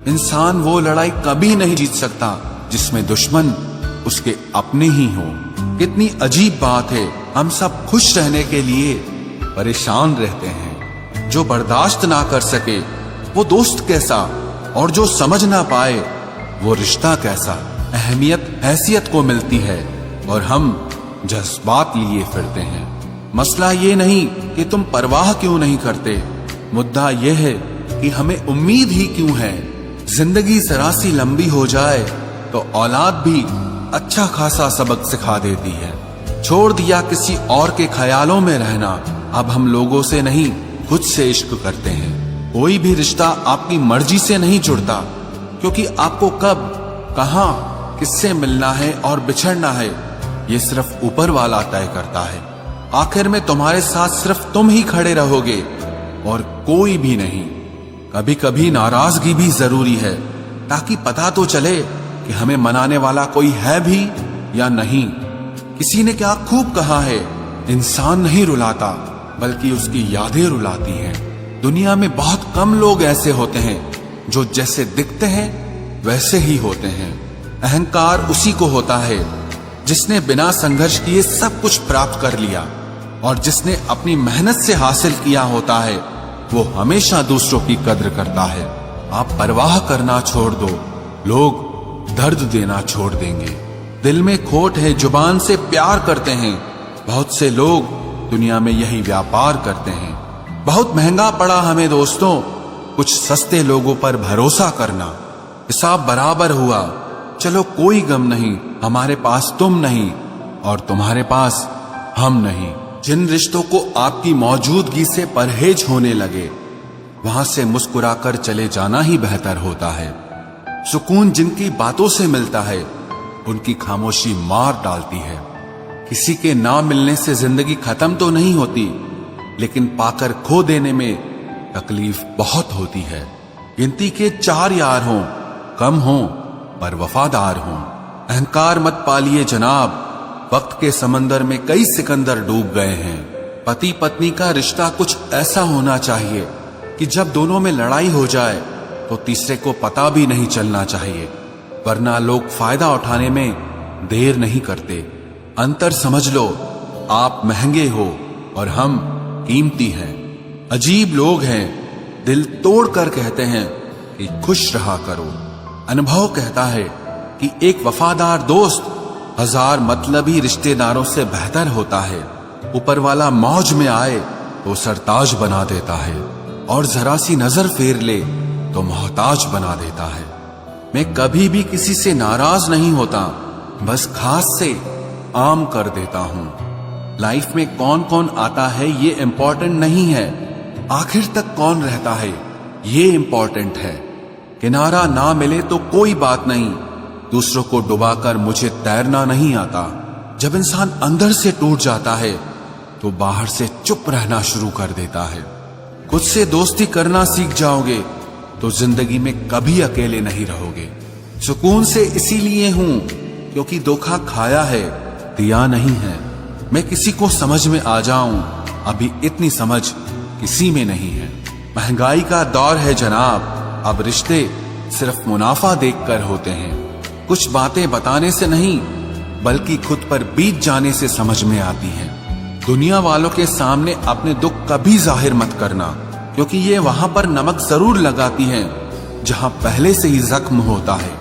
इंसान वो लड़ाई कभी नहीं जीत सकता जिसमें दुश्मन उसके अपने ही हो। कितनी अजीब बात है, हम सब खुश रहने के लिए परेशान रहते हैं। जो बर्दाश्त ना कर सके वो दोस्त कैसा, और जो समझ ना पाए वो रिश्ता कैसा। अहमियत हैसियत को मिलती है और हम जज्बात लिए फिरते हैं। मसला ये नहीं कि तुम परवाह क्यों नहीं करते, मुद्दा यह है कि हमें उम्मीद ही क्यों है। जिंदगी जरा सी लंबी हो जाए तो औलाद भी अच्छा खासा सबक सिखा देती है। छोड़ दिया किसी और के ख्यालों में रहना, अब हम लोगों से नहीं खुद से इश्क करते हैं। कोई भी रिश्ता आपकी मर्जी से नहीं जुड़ता, क्योंकि आपको कब, कहां, किससे मिलना है और बिछड़ना है ये सिर्फ ऊपर वाला तय करता है। आखिर में तुम्हारे साथ सिर्फ तुम ही खड़े रहोगे और कोई भी नहीं। कभी कभी नाराजगी भी जरूरी है, ताकि पता तो चले कि हमें मनाने वाला कोई है भी या नहीं। किसी ने क्या खूब कहा है, इंसान नहीं रुलाता बल्कि उसकी यादें रुलाती हैं। दुनिया में बहुत कम लोग ऐसे होते हैं जो जैसे दिखते हैं वैसे ही होते हैं। अहंकार उसी को होता है जिसने बिना संघर्ष किए सब कुछ प्राप्त कर लिया, और जिसने अपनी मेहनत से हासिल किया होता है वो हमेशा दूसरों की कद्र करता है। आप परवाह करना छोड़ दो, लोग दर्द देना छोड़ देंगे। दिल में खोट है, जुबान से प्यार करते हैं। बहुत से लोग दुनिया में यही व्यापार करते हैं। बहुत महंगा पड़ा हमें दोस्तों कुछ सस्ते लोगों पर भरोसा करना। हिसाब बराबर हुआ, चलो कोई गम नहीं, हमारे पास तुम नहीं और तुम्हारे पास हम नहीं। जिन रिश्तों को आपकी मौजूदगी से परहेज होने लगे, वहां से मुस्कुराकर चले जाना ही बेहतर होता है। सुकून जिनकी बातों से मिलता है, उनकी खामोशी मार डालती है। किसी के ना मिलने से जिंदगी खत्म तो नहीं होती, लेकिन पाकर खो देने में तकलीफ बहुत होती है। गिनती के 4 यार हों, कम हों पर वफादार हों। अहंकार मत पालिए जनाब, वक्त के समंदर में कई सिकंदर डूब गए हैं। पति पत्नी का रिश्ता कुछ ऐसा होना चाहिए कि जब दोनों में लड़ाई हो जाए तो तीसरे को पता भी नहीं चलना चाहिए, वरना लोग फायदा उठाने में देर नहीं करते। अंतर समझ लो, आप महंगे हो और हम कीमती हैं। अजीब लोग हैं, दिल तोड़कर कहते हैं कि खुश रहा करो। अनुभव कहता है कि एक वफादार दोस्त 1000 मतलबी रिश्तेदारों से बेहतर होता है। ऊपर वाला मौज में आए तो सरताज बना देता है, और जरा सी नजर फेर ले तो मोहताज बना देता है। मैं कभी भी किसी से नाराज नहीं होता, बस खास से आम कर देता हूं। लाइफ में कौन कौन आता है ये इंपॉर्टेंट नहीं है, आखिर तक कौन रहता है ये इंपॉर्टेंट है। किनारा ना मिले तो कोई बात नहीं, दूसरों को डुबाकर मुझे तैरना नहीं आता। जब इंसान अंदर से टूट जाता है तो बाहर से चुप रहना शुरू कर देता है। खुद से दोस्ती करना सीख जाओगे तो जिंदगी में कभी अकेले नहीं रहोगे। सुकून से इसीलिए हूं क्योंकि धोखा खाया है, दिया नहीं है। मैं किसी को समझ में आ जाऊं, अभी इतनी समझ किसी में नहीं है। महंगाई का दौर है जनाब, अब रिश्ते सिर्फ मुनाफा देखकर होते हैं। कुछ बातें बताने से नहीं बल्कि खुद पर बीत जाने से समझ में आती हैं। दुनिया वालों के सामने अपने दुख कभी जाहिर मत करना, क्योंकि ये वहां पर नमक जरूर लगाती हैं जहां पहले से ही जख्म होता है।